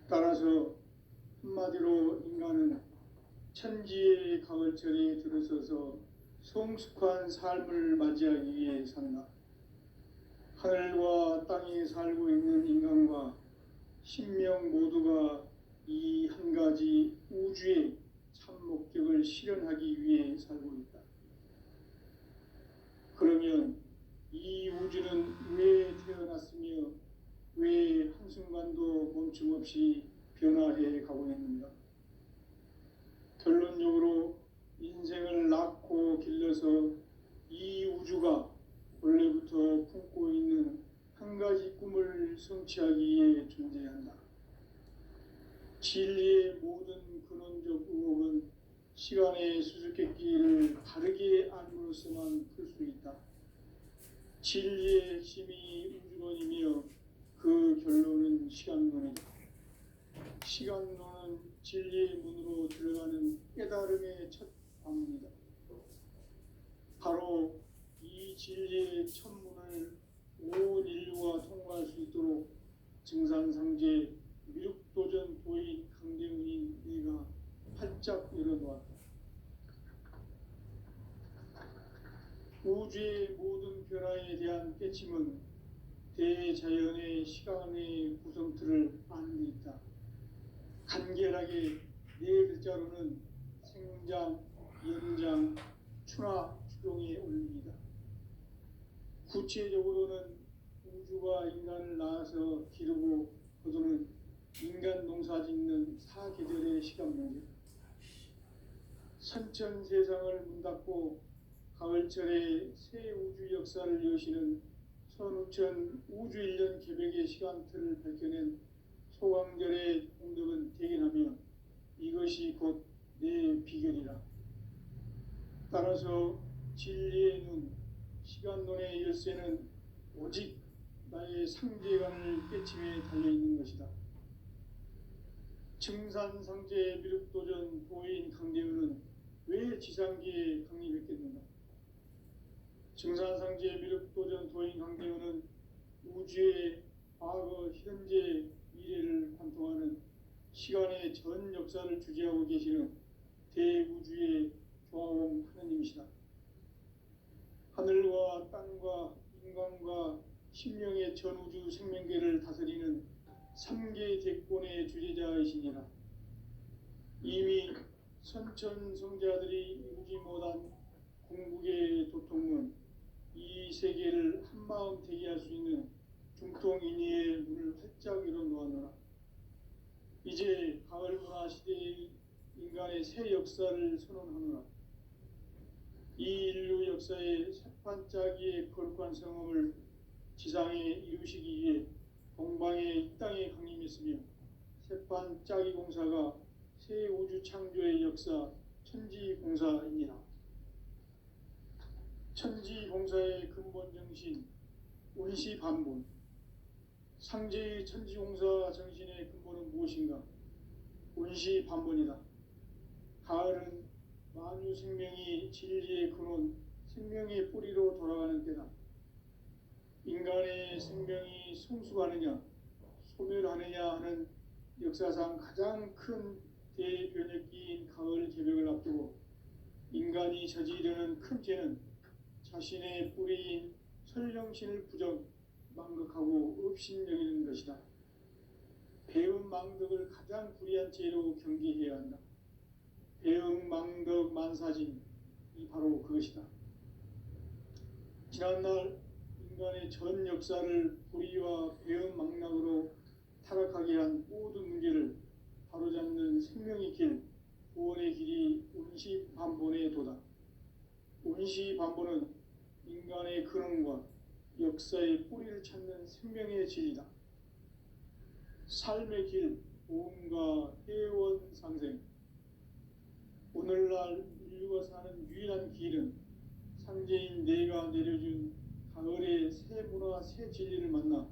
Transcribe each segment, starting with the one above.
따라서 한마디로 인간은 천지의 가을철에 들어서서 성숙한 삶을 맞이하기 위해 산다. 하늘과 땅에 살고 있는 인간과 신명 모두가 이 한 가지 우주의 참 목적을 실현하기 위해 살고 있다. 그러면 이 우주는 왜 태어났으며 왜 한순간도 멈춤없이 변화해 가고 있는가? 결론적으로 인생을 낳고 길러서 이 우주가 원래부터 품고 있는 한 가지 꿈을 성취하기 위해 존재한다. 진리의 모든 근원적 의혹은 시간의 수수께끼를 바르게 알므로써만 풀 수 있다. 진리의 핵심이 우주론이며 그 결론은 시간론이다. 시간론은 진리의 문으로 들어가는 깨달음의 첫 방문이다. 바로 이 진리의 첫 문을 온 인류가 통과할 수 있도록 증산상제 미륵도전 도인 강대훈이 내가 활짝 열어놓았다. 우주의 모든 변화에 대한 깨침은 대자연의 시간의 구성틀을 아는 데 있다. 간결하게 네 글자로는 생장, 연장, 추나 추종의 원리이다. 구체적으로는 우주가 인간을 낳아서 기르고 거두는 인간 농사 짓는 사계절의 시간 문제. 선천 세상을 문 닫고 가을철에 새 우주 역사를 여시는 선우천 우주 1년 계획의 시간틀을 밝혀낸 소강절의 공덕은 대견하며 이것이 곧 내 비결이라. 따라서 진리의 눈, 시간론의 열쇠는 오직 나의 상제관을 깨침에 달려있는 것이다. 증산상제 미륵도전 도인 강대훈은 왜 지상기에 강림했겠는가? 증산상제 미륵도전 도인 강대훈은 우주의 과거, 현재, 미래를 관통하는 시간의 전 역사를 주재하고 계시는 대우주의 조화원 하느님이시다. 하늘과 땅과 인간과 신명의 전우주 생명계를 다스리는 3개 대권의 주재자이시니라. 이미 선천성자들이 이루지 못한 궁극의 도통은 이 세계를 한마음 되게 할 수 있는 중통인의의 문을 활짝 열어놓았노라. 이제 가을 문화 시대의 인간의 새 역사를 선언하노라. 이 인류 역사의 새판짜기의 거룩한 성험을 지상에 이루시기 위해 동방의 이 땅에 강림했으며 새판짜기 공사가 새 우주 창조의 역사 천지공사입니다. 천지공사의 근본 정신 운시반본. 상제의 천지공사 정신의 근본은 무엇인가? 운시반본이다. 가을은 만유 생명이 진리의 근원, 생명의 뿌리로 돌아가는 때다. 인간의 생명이 성숙하느냐, 소멸하느냐 하는 역사상 가장 큰 대변혁기인 가을 개벽을 앞두고 인간이 저지르는 큰 죄는 자신의 뿌리인 설령신을 부정, 망극하고 업신여기는 것이다. 배음 망덕을 가장 불의한 죄로 경계해야 한다. 배음 망덕 만사진이 바로 그것이다. 지난날 인간의 전 역사를 불의와 배음 망락으로 타락하게 한 모든 문제를 바로잡는 생명의 길, 구원의 길이 운시반본의 도다. 운시반본은 인간의 근원과 역사의 뿌리를 찾는 생명의 진리다. 삶의 길, 보험과 회원 상생. 오늘날 인류가 사는 유일한 길은 상제인 내가 내려준 가을의 새 문화, 새 진리를 만나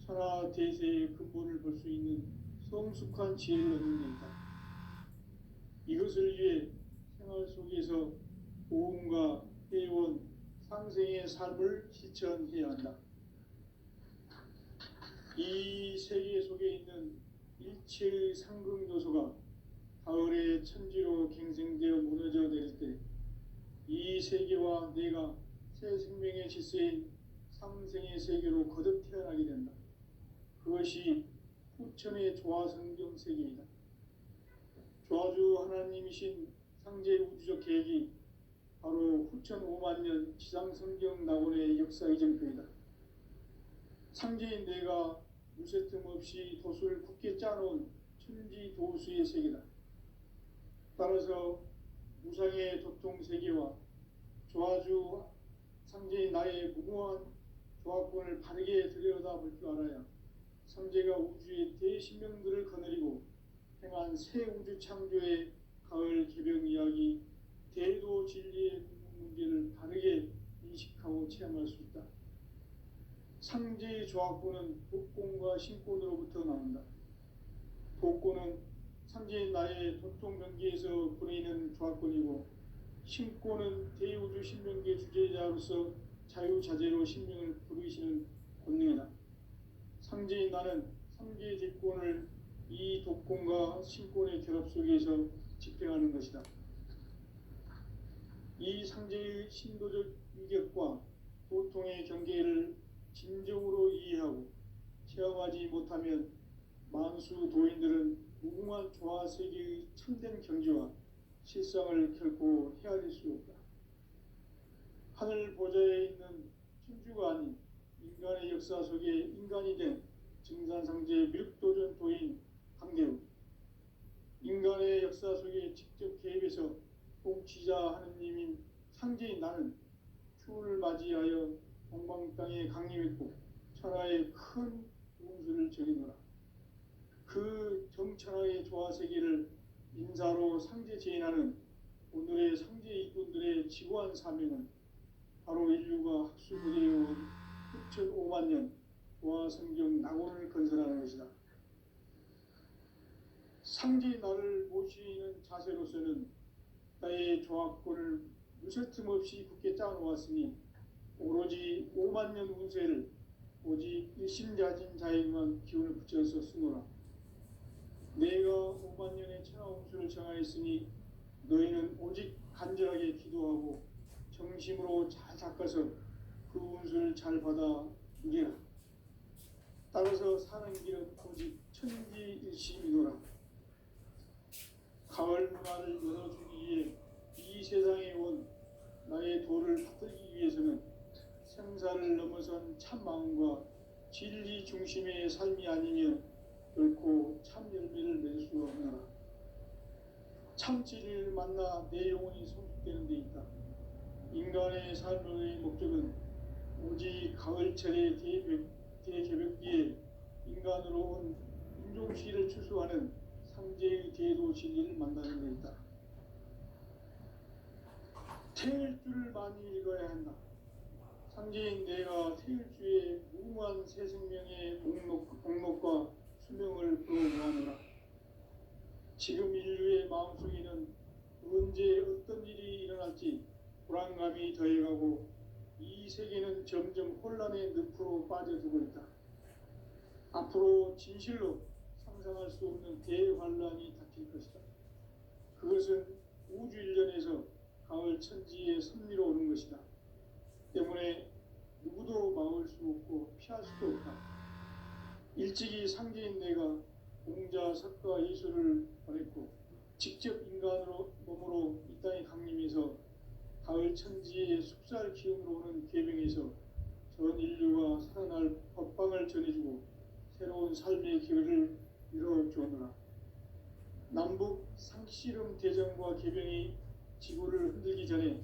천하 대세의 근본을 볼 수 있는 성숙한 지혜를 얻는 데 있다. 이것을 위해 생활 속에서 보험과 회원, 상생의 삶을 실천해야 한다. 이 세계 속에 있는 이치의 상승요소가 가을의 천지로 갱생되어 무너져 내릴 때 이 세계와 내가 새 생명의 질서인 상생의 세계로 거듭 태어나게 된다. 그것이 후천의 조화성경 세계이다. 조화주 하나님이신 상제 우주적 계획이 바로 후천 5만 년 지상성경 낙원의 역사 이정표이다. 상제인 내가 무쇠 틈 없이 돛을 굳게 짜놓은 천지 도수의 세계다. 따라서 무상의 도통 세계와 조화주 상제인 나의 무모한 조화권을 바르게 들여다볼 줄 알아야 상제가 우주의 대신명들을 거느리고 행한 새 우주 창조의 가을 개병 이야기 대도 진리의 궁극 문제를 바르게 인식하고 체험할 수 있다. 상제의 조화권은 독권과 신권으로부터 나온다. 독권은 상제인 나의 도통 경계에서 보내는 조화권이고, 신권은 대우주 신명계 주제자로서 자유자재로 신명을 부르시는 권능이다. 상제인 나는 상제의 대권을 이 독권과 신권의 결합 속에서 집행하는 것이다. 이 상제의 신도적 위격과 도통의 경계를 진정으로 이해하고 체험하지 못하면 만수 도인들은 무궁한 조화 세계의 참된 경지와 실상을 결코 헤아릴 수 없다. 하늘 보좌에 있는 천주가 아닌 인간의 역사 속에 인간이 된 증산상제 밀도전 도인 강대우, 인간의 역사 속에 직접 개입해서 통치자 하느님인 상제인 나는 추운을 맞이하여 동방 땅에 강림했고 천하의 큰 운수를 전이노라. 그 정천하의 조화 세계를 인사로 상제 제인하는 오늘의 상제 이꾼들의 지고한 사명은 바로 인류가 학수부대해온 후천 5만 년 조화 성경 낙원을 건설하는 것이다. 상제 나를 모시는 자세로서는 나의 조화권을 무쇠 틈 없이 굳게 짜놓았으니 오로지 5만 년 운세를 오직 일심자진 자에게만 기운을 붙여서 쓰노라. 내가 5만 년의 천하 운수를 정하였으니 너희는 오직 간절하게 기도하고 정심으로 잘 닦아서 그 운수를 잘 받아 누리라. 따라서 사는 길은 오직 천지일심이노라. 가을 문화를 열어주기 위해 이 세상에 온 나의 도를 받들기 위해서는 생사를 넘어선 참 마음과 진리 중심의 삶이 아니면 결코 참 열매를 맺을 수 없노라. 참 진리를 만나 내 영혼이 성숙되는 데 있다. 인간의 삶의 목적은 오직 가을철의 대개벽기에 인간으로 온 인종시를 추수하는 상제의 대도 진리를 만나는 데 있다. 태일 줄을 많이 읽어야 한다. 상제인 내가 태일주의 무궁한 새 생명의 목록과 수명을 불어모아노라. 지금 인류의 마음속에는 언제 어떤 일이 일어날지 불안감이 더해가고 이 세계는 점점 혼란의 늪으로 빠져들고 있다. 앞으로 진실로 상상할 수 없는 대환란이 닥칠 것이다. 그것은 우주 일련에서 가을 천지의 섭리로 오는 것이다. 때문에 누구도 막을 수 없고 피할 수도 없다. 일찍이 상제인 내가 공자, 석가, 예수를 보냈고 직접 인간으로 몸으로 이 땅에 강림해서 가을 천지의 숙살 기운으로 오는 계명에서 전 인류가 살아날 법방을 전해주고 새로운 삶의 기회를 이뤄주었노라. 남북 상씨름 대전과 계병이 지구를 흔들기 전에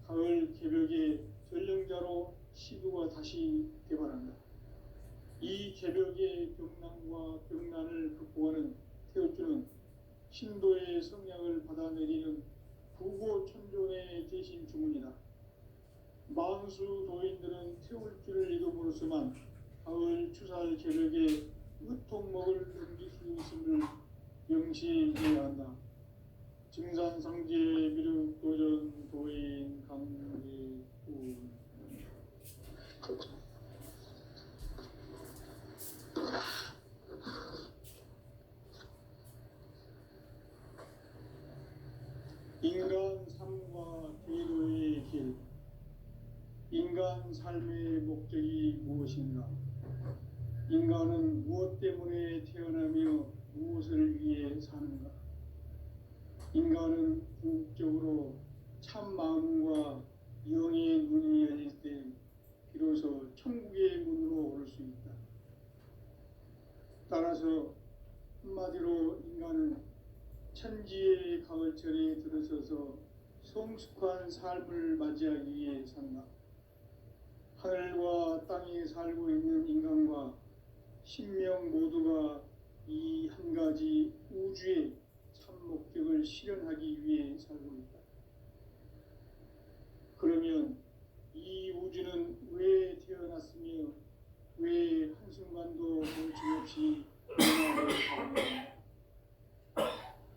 가을 개벽의 전령자로 시두가 다시 개발한다. 이 개벽의 병난과 병난을 극복하는 태울주는 신도의 성량을 받아내리는 부고천존의 대신 주문이다. 만수 도인들은 태울주를 이름으로서만 가을 추살 개벽에 으통먹을 넘길 수 있음을 명시해야 한다. 증산상제 미륵도전 도인 강리군 인간 삶과 대도의 길, 인간 삶의 목적이 무엇인가? 인간은 무엇 때문에 태어나며 무엇을 위해 사는가? 인간은 궁극적으로 참 마음과 영의 눈이 열릴 때 비로소 천국의 문으로 오를 수 있다. 따라서 한마디로 인간은 천지의 가을철에 들어서서 성숙한 삶을 맞이하기 위해 산다. 하늘과 땅에 살고 있는 인간과 신명 모두가 이 한 가지 우주의 참 목적을 실현하기 위해 살고 있다. 그러면 이 우주는 왜 태어났으며 왜 한순간도 멈춤없이 변화해 가는가?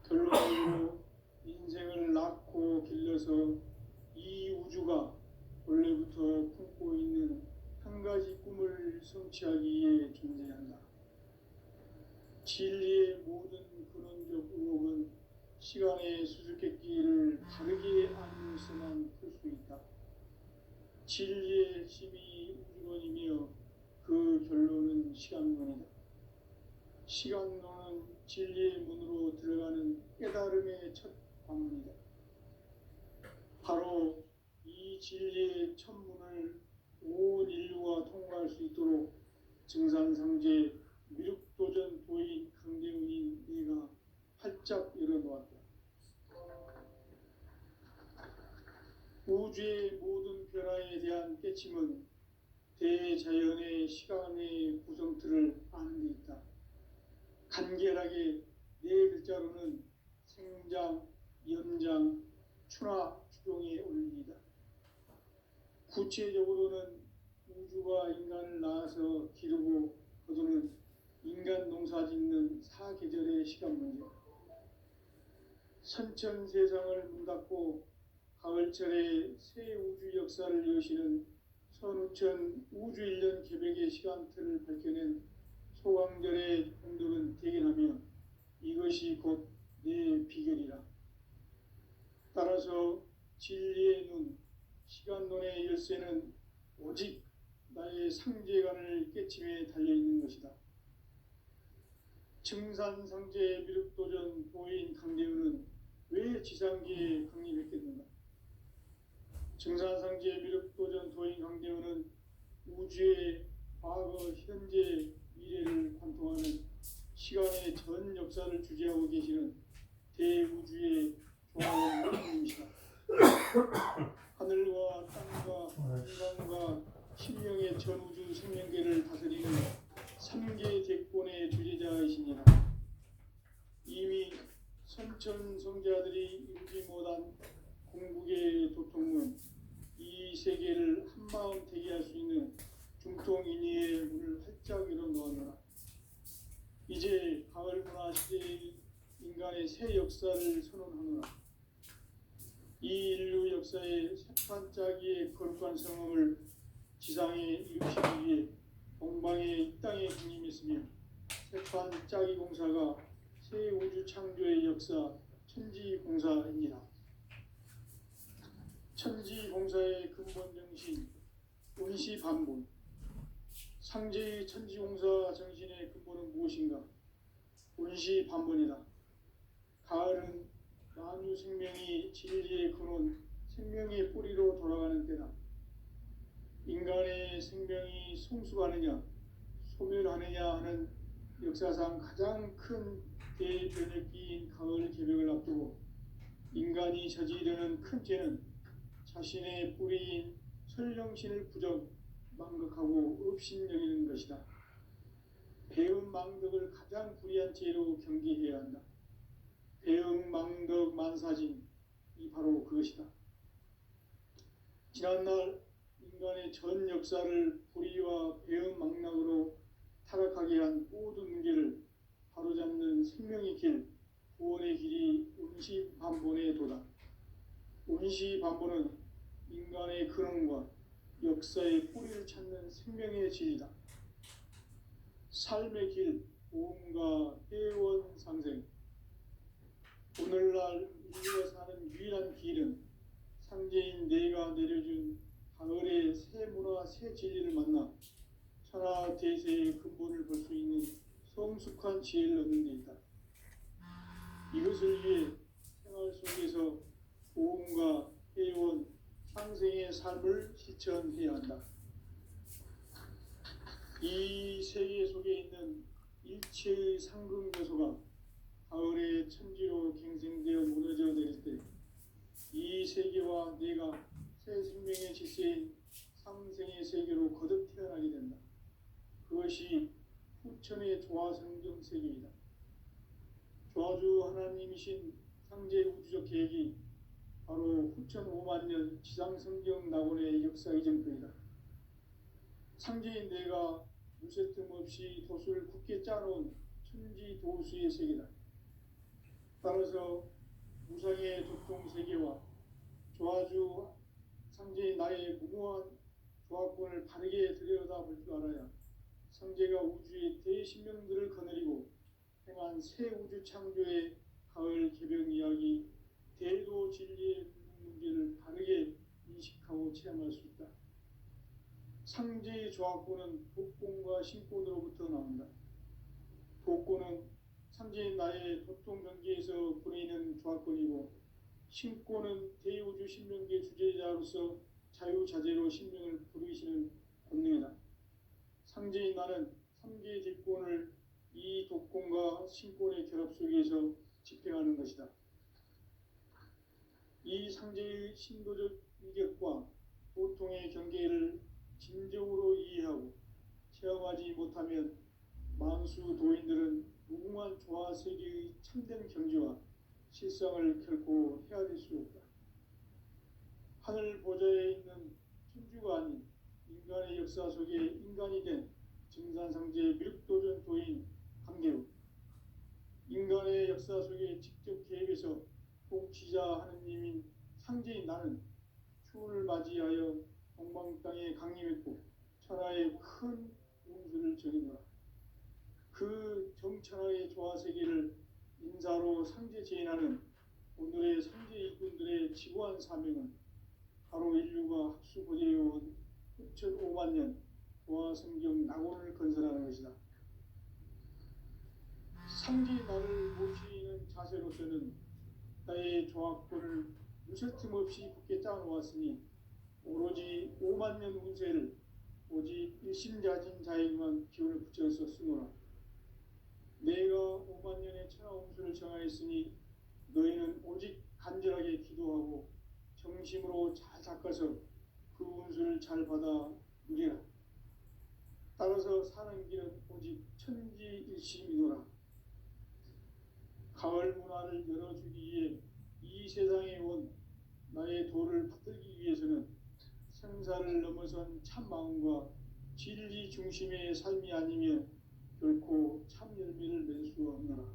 결론적으로 인생을 낳고 길러서 이 우주가 원래부터 품고 있는 한 가지 꿈을 성취하기 위해 존재한다. 진리의 모든 근원적 의혹은 시간의 수수께끼를 다르게 알면서만 풀 수 있다. 진리의 핵심이 우주론이며 그 결론은 시간론이다. 시간론은 진리의 문으로 들어가는 깨달음의 첫 관문이다. 바로 이 진리의 첫 문을 온 인류가 통과할 수 있도록 증산상제 미륵도전 도인 강대훈인 내가 활짝 열어놓았다. 우주의 모든 변화에 대한 깨침은 대자연의 시간의 구성틀을 아는 데 있다. 간결하게 네 글자로는 생장, 연장, 추나 추종의 원리이다. 구체적으로는 우주가 인간을 낳아서 기르고 거두는 인간 농사 짓는 사계절의 시간 문제, 선천 세상을 문 닫고 가을철에 새 우주 역사를 여시는 선우천 우주 1년 계백의 시간틀을 밝혀낸 소강절의 공덕은 대견하며 이것이 곧 내 비결이라. 따라서 진리의 눈, 시간론의 열쇠는 오직 나의 상제관을 깨침에 달려있는 것이다. 증산상제 미륵도전 도인 강대훈은 왜 지상계에 강림했겠는가? 증산상제 미륵도전 도인 강대훈은 우주의 과거, 현재, 미래를 관통하는 시간의 전 역사를 주재하고 계시는 대우주의 조화원님이시다. 하늘과 땅과 인간과 신명의 전우주 생명계를 다스리는 3계 대권의 주재자이시니라. 이미 선천성자들이 이루지 못한 공국의 도통은 이 세계를 한마음 되게 할 수 있는 중통인의의 문을 활짝 열어놓았노라. 이제 가을문화 시대의 인간의 새 역사를 선언하노라. 이 인류 역사의 새판짜기의 거룩한 성험을 지상에 이루시기 위해 동방의 이 땅에 군림했으며 새판짜기 공사가 새 우주 창조의 역사 천지공사입니다. 천지공사의 근본 정신 원시반본, 상제의 천지공사 정신의 근본은 무엇인가? 원시반본이다. 가을은 만유 생명이 진리의 근원, 생명의 뿌리로 돌아가는 때다. 인간의 생명이 성숙하느냐, 소멸하느냐 하는 역사상 가장 큰 대변혁기인 가을 개벽을 앞두고 인간이 저지르는 큰 죄는 자신의 뿌리인 설령신을 부정, 망극하고 업신여기는 것이다. 배은 망덕을 가장 불의한 죄로 경계해야 한다. 배응 망덕 만사진, 이 바로 그것이다. 지난날 인간의 전 역사를 불의와 배응 망락으로 타락하게 한 모든 문제를 바로잡는 생명의 길, 구원의 길이 원시반본의 도다. 원시반본은 인간의 근원과 역사의 뿌리를 찾는 생명의 진리다. 삶의 길, 보험과 회원 상생. 오늘날 인류가 사는 유일한 지혜를 얻는 데 있다. 이것을 위해 생활 속에서 보험과 회원, 상생의 삶을 실천해야 한다. 이 세계 속에 있는 일체의 상금 요소가 가을의 천지로 갱생되어 무너져 내릴 때 이 세계와 내가 새 생명의 질서인 상생의 세계로 거듭 태어나게 된다. 그것이 후천의 조화성경 세계이다. 조화주 하나님이신 상제 우주적 계획이 바로 후천 5만 년 지상성경 낙원의 역사 이정표이다. 상제인 내가 무쇠 틈 없이 도수를 굳게 짜놓은 천지 도수의 세계다. 따라서 무상의 도통 세계와 조화주 상제인 나의 무모한 조화권을 바르게 들여다볼 줄 알아야 상제가 우주의 대신명들을 거느리고 행한 새 우주 창조의 가을 개벽 이야기 대도 진리의 문제를 바르게 인식하고 체험할 수 있다. 상제의 조화권은 독권과 신권으로부터 나온다. 독권은 상제인 나의 도통 경계에서 보내는 조화권이고, 신권은 대우주 신명계 주제자로서 자유자재로 신명을 부르시는 권능이다. 상제인 나는 3개의 뒷권을 이 독권과 신권의 결합 속에서 집행하는 것이다. 이 상제의 신도적 위격과 보통의 경계를 진정으로 이해하고 체험하지 못하면 만수 도인들은 무궁한 조화 세계의 참된 경지와 실상을 결코 헤아릴 수 없다. 하늘 보좌에 있는 천주가 아닌 인간의 역사 속에 인간이 된 증산상제의 밀도전 도인 강대우, 인간의 역사 속에 직접 개입해서 통치자 하느님인 상제인 나는 추운을 맞이하여 동방 땅에 강림했고 천하의 큰 운수를 전해노라. 그 정천하의 조화 세계를 인사로 상제 제인하는 오늘의 상제 일꾼들의 지구한 사명은 바로 인류가 학수고대해온 후천 5만 년 조화 성경 낙원을 건설하는 것이다. 상제 나를 모시는 자세로서는 나의 조화권을 무쇠틈 없이 굳게 짜놓았으니 오로지 5만 년 운세를 오직 일심자진 자에게만 기운을 붙여서 쓰노라. 내가 5만 년의 천하 운수를 정하였으니 너희는 오직 간절하게 기도하고 정심으로 잘 닦아서 그 운수를 잘 받아 누리라. 따라서 사는 길은 오직 천지일심이노라. 가을 문화를 열어주기 위해 이 세상에 온 나의 도를 받들기 위해서는 생사를 넘어선 참 마음과 진리 중심의 삶이 아니면 결코 참 열매를 맺을 수 없노라.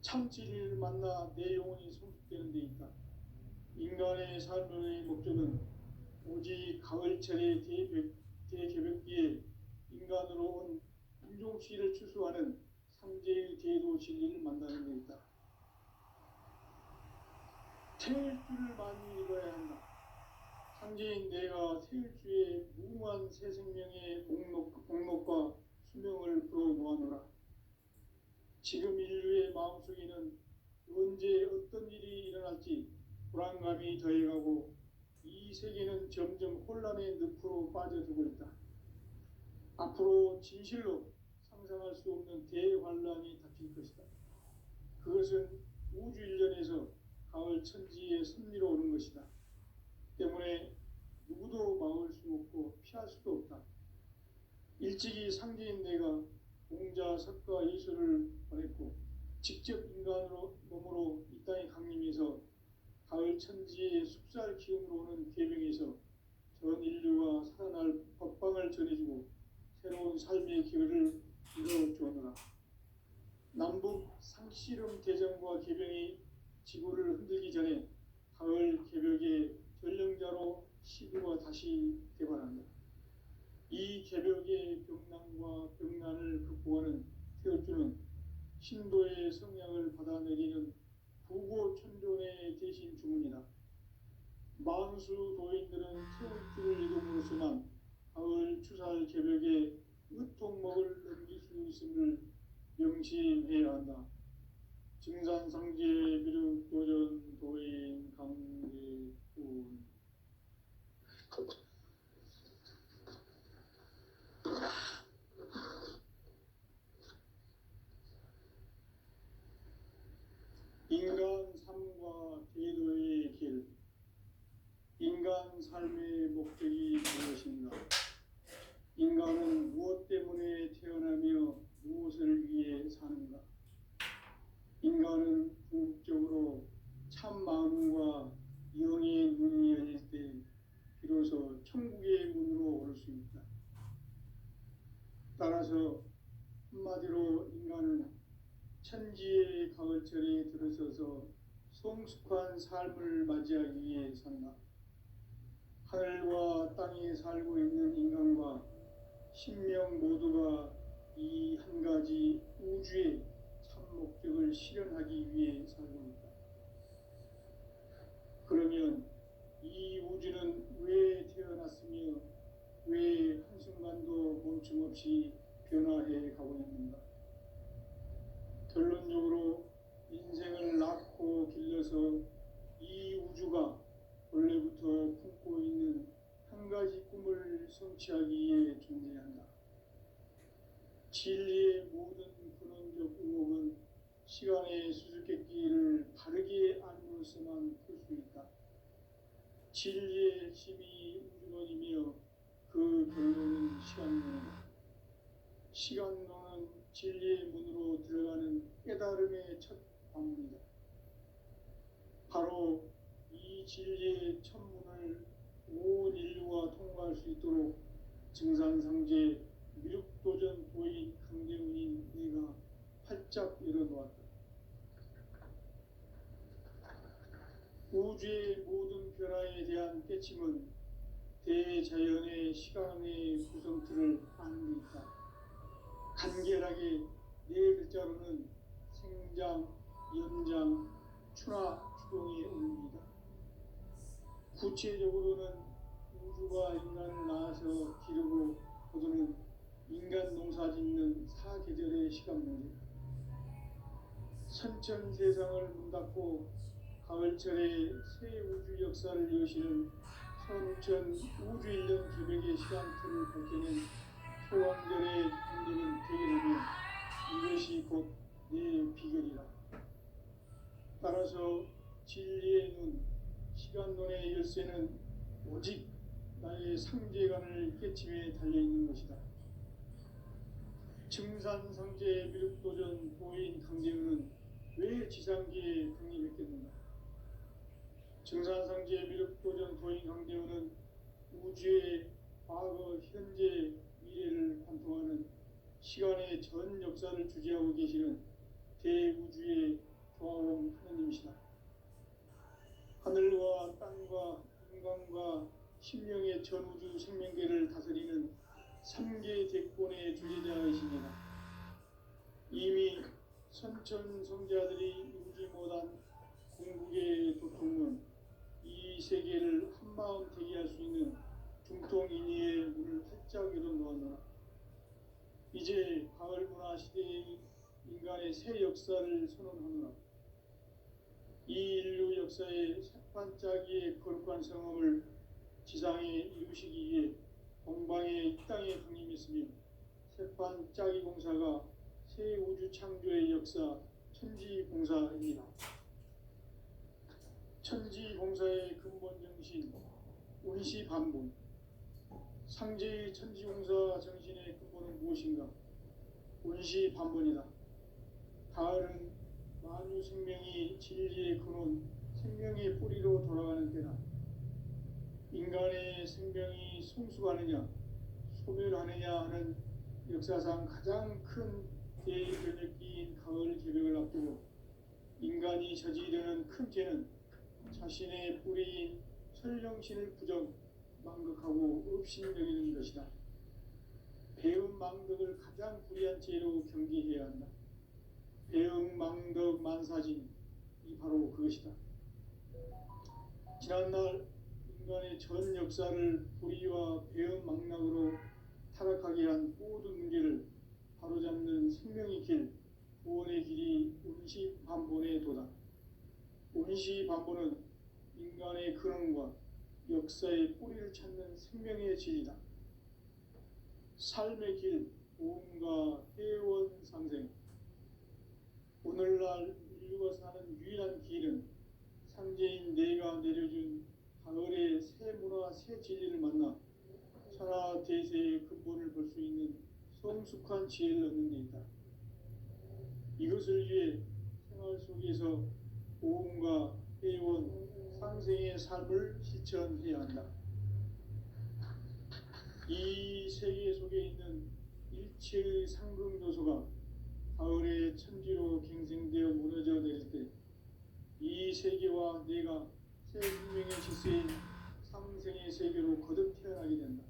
참 진리를 만나 내 영혼이 성숙되는 데 있다. 인간의 삶의 목적은 오직 가을철의 대개벽기에 인간으로 온 인종씨를 추수하는 상제의 대도 진리를 만나는 데 있다. 태일주를 많이 읽어야 한다. 상제인 내가 태일주의 무궁한 새 생명의 목록과 수명을 풀어놓아노라. 지금 인류의 마음속에는 언제 어떤 일이 일어날지 불안감이 더해가고 이 세계는 점점 혼란의 늪으로 빠져들고 있다. 앞으로 진실로 상상할 수 없는 대환란이 닥칠 것이다. 그것은 우주 일련에서 가을 천지의 섭리로 오는 것이다. 때문에 누구도 막을 수 없고 피할 수도 없다. 일찍이 상제인 내가 공자, 석가, 예수를 보냈고 직접 인간으로 몸으로 이 땅에 강림해서 가을 천지의 숲살 기운으로 오는 계명에서 전 인류가 살아날 법방을 전해주고 새로운 삶의 기회를 이뤄주었노라. 남북 상씨름 대전과 계병이 지구를 흔들기 전에 가을 개벽의 전령자로 시구가 다시 개발한다. 이 개벽의 병난과 병난을 극복하는 태엽주는 신도의 성향을 받아내리는 부고천존의 대신 주문이다. 만수 도인들은 태엽주를 이름으로서만 가을 추살 개벽에 으통먹을 넘길 수 있음을 명심해야 한다. 증산상제 미륵도전 도인 강대군. 인간 삶과 계도의 길. 인간 삶의 목적이 무엇인가? 인간은 무엇 때문에 태어나며 무엇을 위해 사는가? 인간은 궁극적으로 참 마음과 영의 문이 열릴 때 비로소 천국의 문으로 올 수 있다. 따라서 한마디로 인간은 천지의 가을철에 들어서서 성숙한 삶을 맞이하기 위해 산다. 하늘과 땅에 살고 있는 인간과 신명 모두가 이 한 가지 우주의 참 목적을 실현하기 위해 살고 있다. 그러면 이 우주는 왜 태어났으며 왜 한순간도 멈춤 없이 변화해 가고 있는가? 결론적으로 인생을 낳고 길러서 이 우주가 원래부터 품고 있는 한 가지 꿈을 성취하기 위해 존재한다. 진리의 모든 근원적 의혹은 시간의 수수께끼를 바르게 알므로써만 풀 수 있다. 진리의 핵심이 우주론이며 그 결론은 시간론이다. 시간론은 진리의 문으로 들어가는 깨달음의 첫 방문이다. 바로 이 진리의 첫 문을 온 인류가 통과할 수 있도록 증산상제 미륵도전 도인 강대훈인 내가 활짝 열어놓았다. 우주의 모든 변화에 대한 깨침은 대자연의 시간의 구성틀을 아는 데 있다. 간결하게 네 글자로는 생장, 연장, 추나 추동의 의미이다. 구체적으로는 우주가 인간을 낳아서 기르고 거두는 인간 농사 짓는 사계절의 시간 문제. 선천 세상을 문 닫고 가을철에 새 우주 역사를 여시는 선우천 우주 1년 계획의 시간틀을 밝혀낸 소왕절의 공덕은 되리라면 이것이 곧 내 비결이라. 따라서 진리의 눈, 시간론의 열쇠는 오직 나의 상제관을 깨침에 달려있는 것이다. 증산상제 미륵도전 도인 강대훈은 왜 지상계에 강림했겠는가? 증산상제 미륵도전 도인 강대훈은 우주의 과거, 현재, 미래를 관통하는 시간의 전 역사를 주재하고 계시는 대우주의 조화원 하느님이시다. 하늘과 땅과 인간과 신명의 전우주 생명계를 다스리는 3계 대권의 주재자이시니라. 이미 선천 성자들이 이루지 못한 궁극의 도통론, 이 세계를 한마음 되게 할 수 있는 중통인의의 문을 활짝 열어놓았노라. 이제 가을 문화 시대의 인간의 새 역사를 선언하노라. 이 인류 역사의 새반짝이의 거룩한 성험을 지상에 이루시기 위해 동방의 이 땅에 강림했으며 새반짝이 공사가 새 우주 창조의 역사 천지공사입니다. 천지공사의 근본 정신 운시반분. 상제의 천지공사 정신의 근본은 무엇인가? 운시반분이다. 가을은 만유 생명이 진리의 근원, 생명의 뿌리로 돌아가는 때다. 인간의 생명이 성숙하느냐, 소멸하느냐 하는 역사상 가장 큰 대변혁기인 가을 개벽을 앞두고 인간이 저지르는 큰 죄는 자신의 뿌리인 설령신을 부정, 망극하고 업신여기는 것이다. 배움 망덕을 가장 불의한 죄로 경계해야 한다. 배움 망덕 만사진, 이 바로 그것이다. 지난날 인간의 전 역사를 불의와 배움 망락으로 타락하게 한 모든 문제를 바로잡는 생명의 길, 운시반본에 도다. 운시반본은 인간의 근원과 역사의 뿌리를 찾는 생명의 진리다. 삶의 길, 보험과 회원 상생. 오늘날 인류가 사는 유일한 길은 상제인 내가 내려준 가을의 새 문화, 새 진리를 만나 천하 대세의 근본을 볼 수 있는 성숙한 지혜를 얻는 데 있다. 이것을 위해 생활 속에서 보험과 회원, 상생의 삶을 실천해야 한다. 이 세계 속에 있는 일체의 상금 요소가 가을의 천지로 갱생되어 무너져 내릴 때 이 세계와 내가 새 생명의 질서인 상생의 세계로 거듭 태어나게 된다.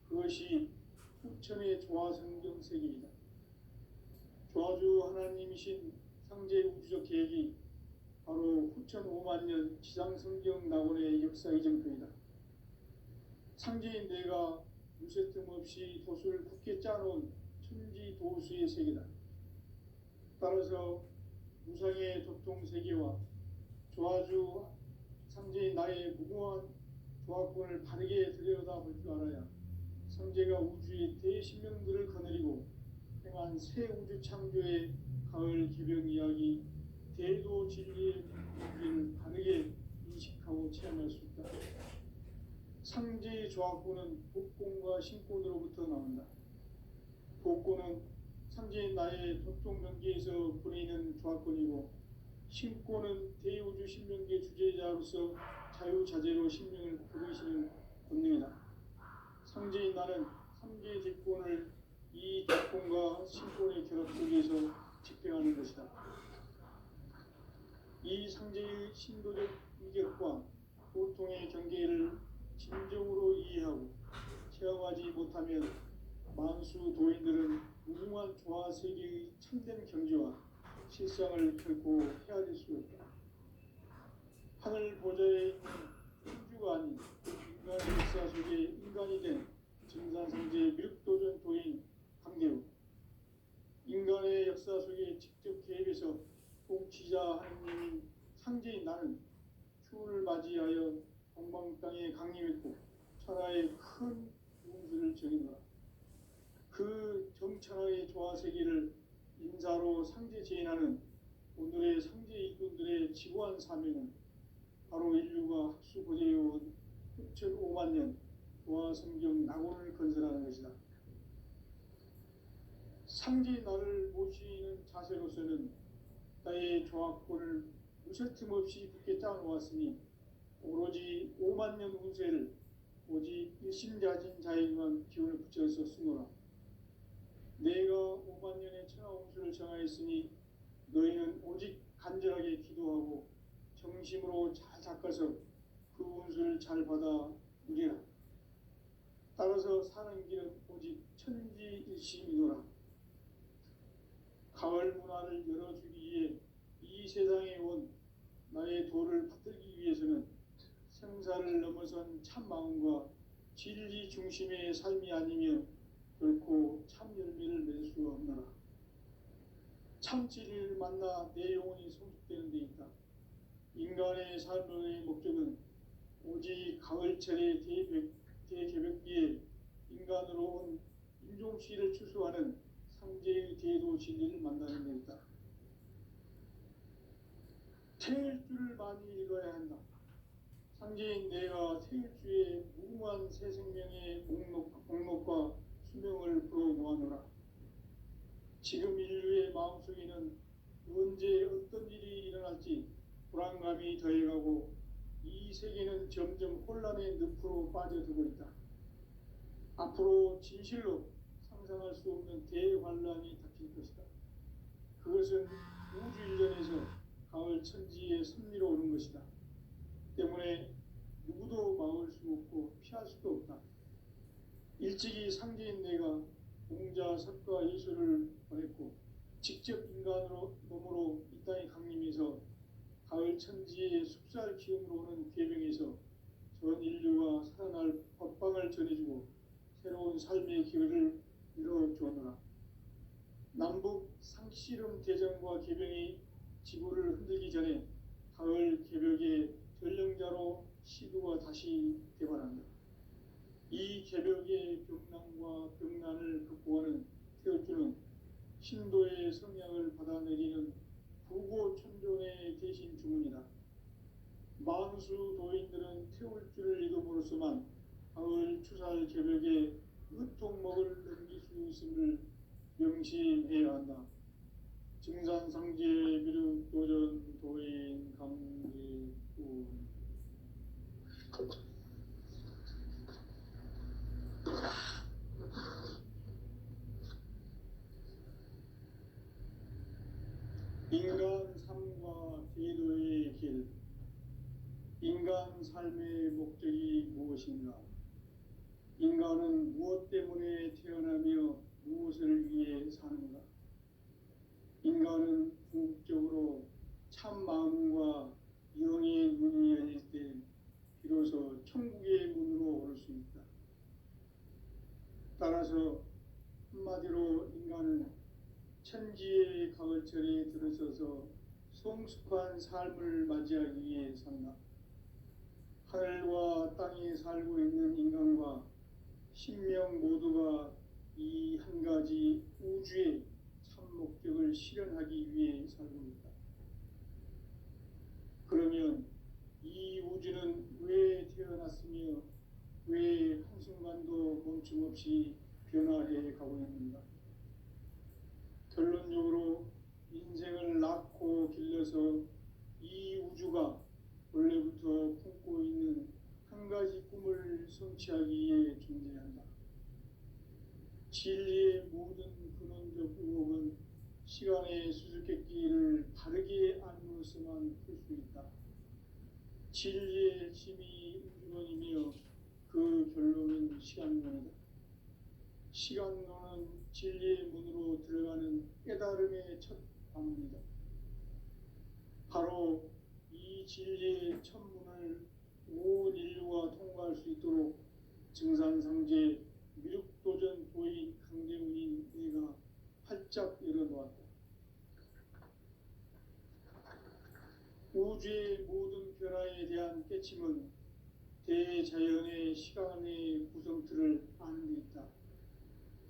그것이 후천의 조화성경 세계이다. 조화주 하나님이신 상제 우주적 계획이 바로 후천 5만 년 지상성경 낙원의 역사 이정표이다. 상제인 내가 무쇠 틈 없이 도수를 굳게 짜놓은 천지 도수의 세계다. 따라서 무상의 도통세계와 조화주 상제인 나의 무궁한 조화권을 바르게 들여다볼 줄 알아야 상제가 우주의 대신명들을 거느리고 행한 새 우주 창조의 가을 개병 이야기 대도 진리의 무기를 바르게 인식하고 체험할 수 있다. 상제의 조화권은 복권과 신권으로부터 나온다. 복권은 상제인 나의 도통명계에서 보내는 조화권이고 신권은 대우주 신명계 주제자로서 자유자재로 신명을 부르시는 권능이다. 상제인 나는 3개의 대권을 이 대권과 신권의 결합 속에서 집행하는 것이다. 이 상제의 신도적 위격과 보통의 경계를 진정으로 이해하고 체험하지 못하면 만수 도인들은 무궁한 조화 세계의 참된 경지와 실상을 결코 헤아릴 수 없다. 하늘 보좌에 있는 우주가 아닌 인간의 역사 속에 인간이 된 증산상제 밀도전 도인 강대우, 인간의 역사 속에 직접 개입해서 통치자 하느님인 상제인 나는 추운을 맞이하여 동방 땅에 강림했고 천하의 큰 운수를 정해노라. 그 정천하의 조화 세계를 인사로 상제 제인하는 오늘의 상제 일꾼들의 지고한 사명은 바로 인류가 학수고대해온 후천 5만 년 조화 성경 낙원을 건설하는 것이다. 상제 나를 모시는 자세로서는 나의 조화권을 무쇠틈 없이 굳게 짜놓았으니 오로지 5만 년 운세를 오직 일심자진 자에게만 기운을 붙여서 쓰노라. 내가 5만 년의 천하 운수를 정하였으니 너희는 오직 간절하게 기도하고 정심으로 잘 닦아서 그 운수를 잘 받아 누리라. 따라서 사는 길은 오직 천지일심이노라. 가을 문화를 열어주기 위해 이 세상에 온 나의 도를 받들기 위해서는 생사를 넘어선 참 마음과 진리 중심의 삶이 아니면 결코 참 열매를 맺을 수 없노라. 참 진리를 만나 내 영혼이 성숙되는 데 있다. 인간의 삶의 목적은 오직 가을철의 대개벽기에 인간으로 온 인종시를 추수하는 상제의 대도 진리를 만나는 데 있다. 태일주를 많이 읽어야 한다. 상제인 내가 태일주의 무궁한 새 생명의 목록과 수명을 불어모아노라. 지금 인류의 마음속에는 언제 어떤 일이 일어날지 불안감이 더해가고 이 세계는 점점 혼란의 늪으로 빠져들고 있다. 앞으로 진실로 상상할 수 없는 대환란이 닥칠 것이다. 그것은 우주 일전에서 가을 천지의 섭리로 오는 것이다. 때문에 누구도 막을 수 없고 피할 수도 없다. 일찍이 상제인 내가 공자, 석가, 예수를 보냈고 직접 인간으로 몸으로 이 땅에 강림해서 가을 천지의 숙살 기운으로 오는 괴병에서 전 인류가 살아날 법방을 전해주고 새로운 삶의 기회를 이뤄주었노라. 남북 상씨름 대전과 개병이 지구를 흔들기 전에 가을 개벽의 전령자로 시도가 다시 개발한다. 이 개벽의 벽난과 벽난을 극복하는 태울주는 신도의 성향을 받아내리는 부고천존의 대신 주문이다. 만수 도인들은 태울주를 이름으로서만 가을 추살 개벽의 의통목을 넘길 수 있음을 명심해야 한다. 증산상제 미륵도전 도인 강제군 인간 삶과 제도의 길. 인간 삶의 목적이 무엇인가? 인간은 무엇 때문에 태어나며 무엇을 위해 사는가? 인간은 궁극적으로 참 마음과 영의 문이 열릴 때 비로소 천국의 문으로 오를 수 있다. 따라서 한마디로 인간은 천지의 가을철에 들어서서 성숙한 삶을 맞이하기 위해 산다. 하늘과 땅에 살고 있는 인간과 신명 모두가 이 한 가지 우주의 참 목적을 실현하기 위해 살고 있다. 그러면 이 우주는 왜 태어났으며 왜 한순간도 멈춤없이 변화해 가고 있는가? 결론적으로 인생을 낳고 길러서 이 우주가 원래부터 품고 있는 한 가지 꿈을 성취하기 위해 존재한다. 진리의 모든 근원적 의혹은 시간의 수수께끼를 바르게 알므로서만 풀 수 있다. 진리의 핵심이 우주론이며 그 결론은 시간론이다. 시간론은 진리의 문으로 들어가는 깨달음의 첫 방문이다. 바로 이 진리의 첫 문을 온 인류가 통과할 수 있도록 증산상제 미륵도전 도인 강대문인 내가 활짝 열어놓았다. 우주의 모든 변화에 대한 깨침은 대자연의 시간의 구성틀을 아는 데 있다.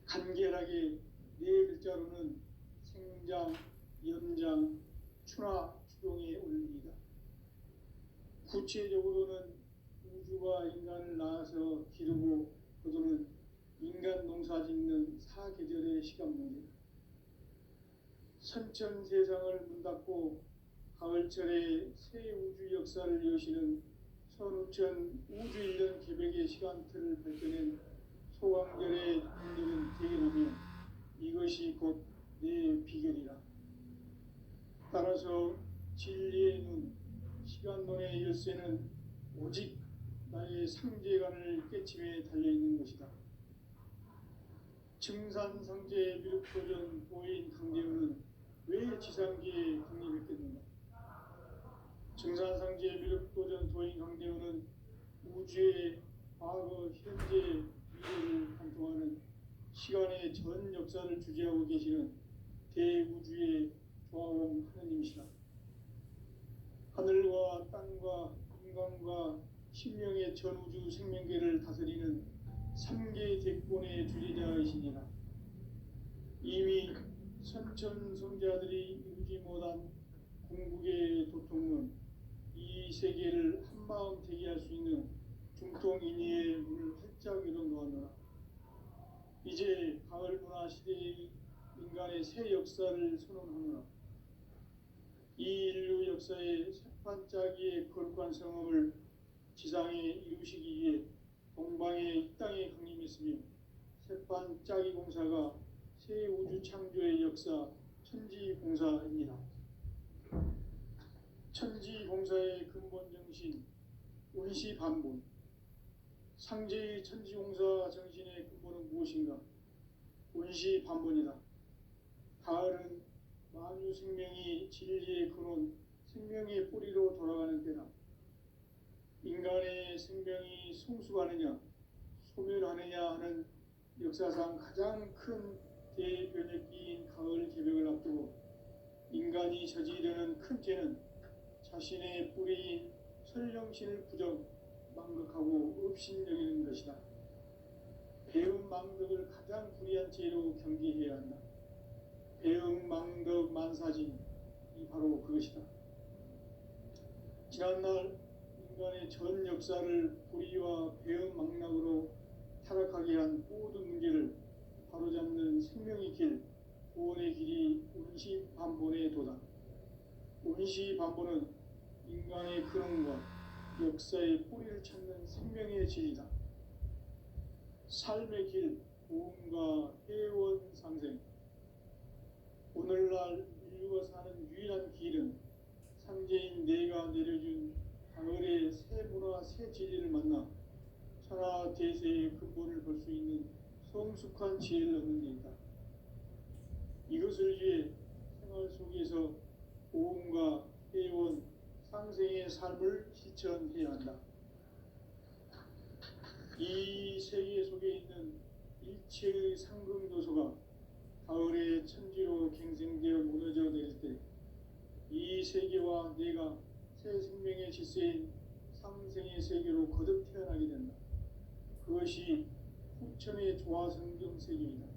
간결하게 네 글자로는 생장, 연장, 추나 추동의 원리이다. 구체적으로는 우주가 인간을 낳아서 기르고 거두는 인간 농사 짓는 사계절의 시간 문제다. 선천 세상을 문 닫고 가을철에 새 우주 역사를 여시는 선우천 우주 1년 개벽의 시간틀을 발견한 소강절의 능력은 대견하며 이것이 곧 내 비결이라. 따라서 진리의 눈, 시간론의 열쇠는 오직 나의 상제관을 깨침에 달려있는 것이다. 증산상제 미륵도전 도인 강대우는 왜 지상계에 강림했겠는가? 증산상제 미륵도전 도인 강대우는 우주의 과거, 현재, 미래를 관통하는 시간의 전 역사를 주재하고 계시는 대우주의 조화원 하느님이시다. 하늘과 땅과 인간과 신명의 전우주 생명계를 다스리는 3개 대권의 주제자이시니라. 이미 선천성자들이 이루지 못한 궁극의 도통문, 이 세계를 한마음 되게 할 수 있는 중통인의의 문을 활짝 열어놓았노라. 이제 가을 문화 시대의 인간의 새 역사를 선언하노라. 이 인류 역사의 새판짜기의 거룩한 성업을 지상에 이루시기 위해 동방의 이 땅에 강림했으며 새판짜기 공사가 새 우주 창조의 역사 천지공사입니다. 천지공사의 근본 정신 운시반본. 상제의 천지공사 정신의 근본은 무엇인가? 운시반본이다. 가을은 만유 생명이 진리의 근원, 생명의 뿌리로 돌아가는 때다. 인간의 생명이 성숙하느냐, 소멸하느냐 하는 역사상 가장 큰 대변혁기인 가을 개벽을 앞두고 인간이 저지르는 큰 죄는 자신의 뿌리인 설령신을 부정 망각하고 업신여기는 것이다. 배음 망덕을 가장 불의한 죄로 경계해야 한다. 배음 망덕 만사진이 바로 그것이다. 지난날 인간의 전 역사를 불의와 배음 망락으로 타락하게 한 모든 문제를 바로잡는 생명의 길, 구원의 길이 운시반본에 도다. 운시반본은 인간의 근원과 역사의 뿌리를 찾는 생명의 진리다. 삶의 길, 구원과 회원 상생. 오늘날 인류가 사는 유일한 길은 상제인 내가 내려준 가을의 새 문화, 새 진리를 만나 천하 대세의 근본을 볼 수 있는 성숙한 지혜를 얻는 데 있다. 이것을 위해 생활 속에서 보험과 회원, 상생의 삶을 실천해야 한다. 이 세계 속에 있는 일체의 상금도서가 가을의 천지로 갱생되어 무너져 내릴 때 이 세계와 내가 새 생명의 질서인 상생의 세계로 거듭 태어나게 된다. 그것이 후천의 조화성경 세계이다.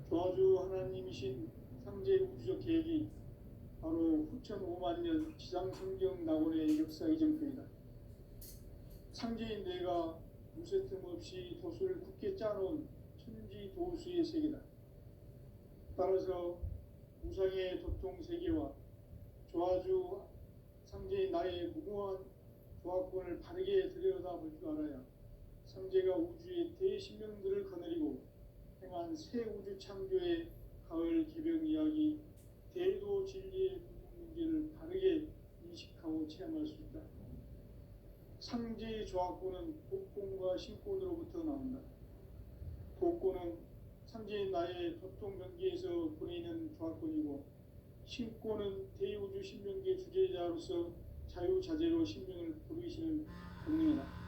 조화주 하나님이신 상제 우주적 계획이 바로 후천 5만년 지상성경 낙원의 역사 이전표이다. 상제인 내가 무쇠 틈 없이 도수를 굳게 짜놓은 천지 도수의 세계다. 따라서 우상의 도통 세계와 조화주 상제인 나의 무모한 조화권을 바르게 들여다볼 줄 알아야 상제가 우주의 대신명들을 거느리고 행한 새 우주 창조의 가을 개벽 이야기, 대도 진리의 문제를 바르게 인식하고 체험할 수 있다. 상제의 조화권은 복권과 신권으로부터 나온다. 복권은 상제인 나의 도통 경계에서 보내는 조화권이고, 신권은 대우주 신명계 주제자로서 자유자재로 신명을 부르시는 본능이다.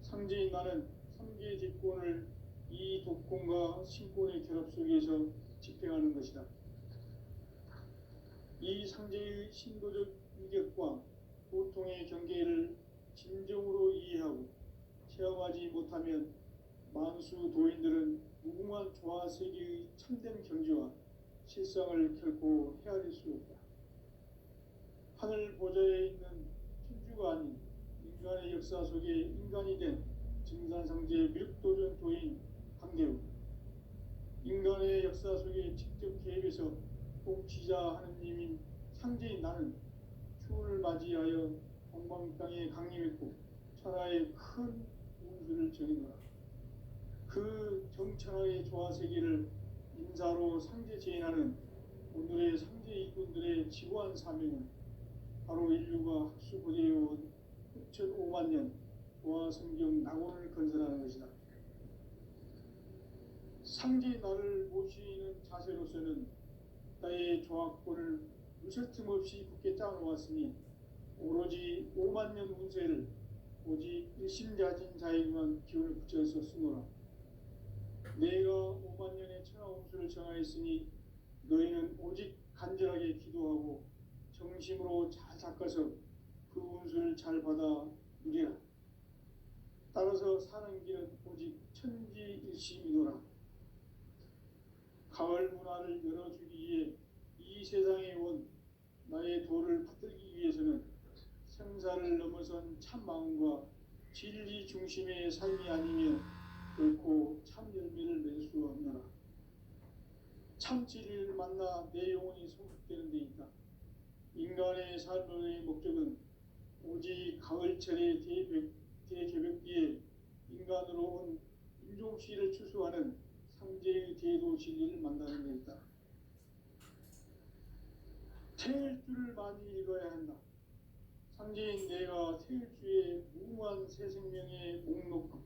상제인 나는 삼계 뒷권을 이 독권과 신권의 결합 속에서 집행하는 것이다. 이 상제의 신도적 인격과 보통의 경계를 진정으로 이해하고 체험하지 못하면 만수 도인들은 무궁한 조화 세계의 참된 경지와 실상을 결코 헤아릴 수 없다. 하늘 보좌에 있는 천주가 아닌 인간의 역사 속에 인간이 된 증산상제 밀도전 도인 강대우, 인간의 역사 속에 직접 개입해서 통치자 하느님인 상제인 나는 추운을 맞이하여 동방 땅에 강림했고 천하의 큰 운수를 정해놓아. 그 정천하의 조화세계를 인사로 상제 제인하는 오늘의 상제 일꾼들의 지구한 사명은 바로 인류가 학수고대해온 6,5만 년 조화성경 낙원을 건설하는 것이다. 상제 나를 모시는 자세로서는 나의 조화권을 무쇠 틈 없이 굳게 짜놓았으니 오로지 5만 년 운세를 오직 일심자진 자에게만 기운을 붙여서 쓰노라. 내가 5만 년의 천하 운수를 정하였으니 너희는 오직 간절하게 기도하고 정심으로 잘 닦아서 그 운수를 잘 받아 누리라. 따라서 사는 길은 오직 천지일심이노라. 가을 문화를 열어주기 위해 이 세상에 온 나의 도를 받들기 위해서는 생사를 넘어선 참 마음과 진리 중심의 삶이 아니면 결코 참 열매를 낼 수 없노라. 참 진리를 만나 내 영혼이 성숙되는 데 있다. 인간의 삶의 목적은 오직 가을철의 대개벽기에 인간으로 온 인종시를 추수하는 상제의 대도 진리를 만나는 데 있다. 태일주를 많이 읽어야 한다. 상제인 내가 태일주의 무궁한 새 생명의 목록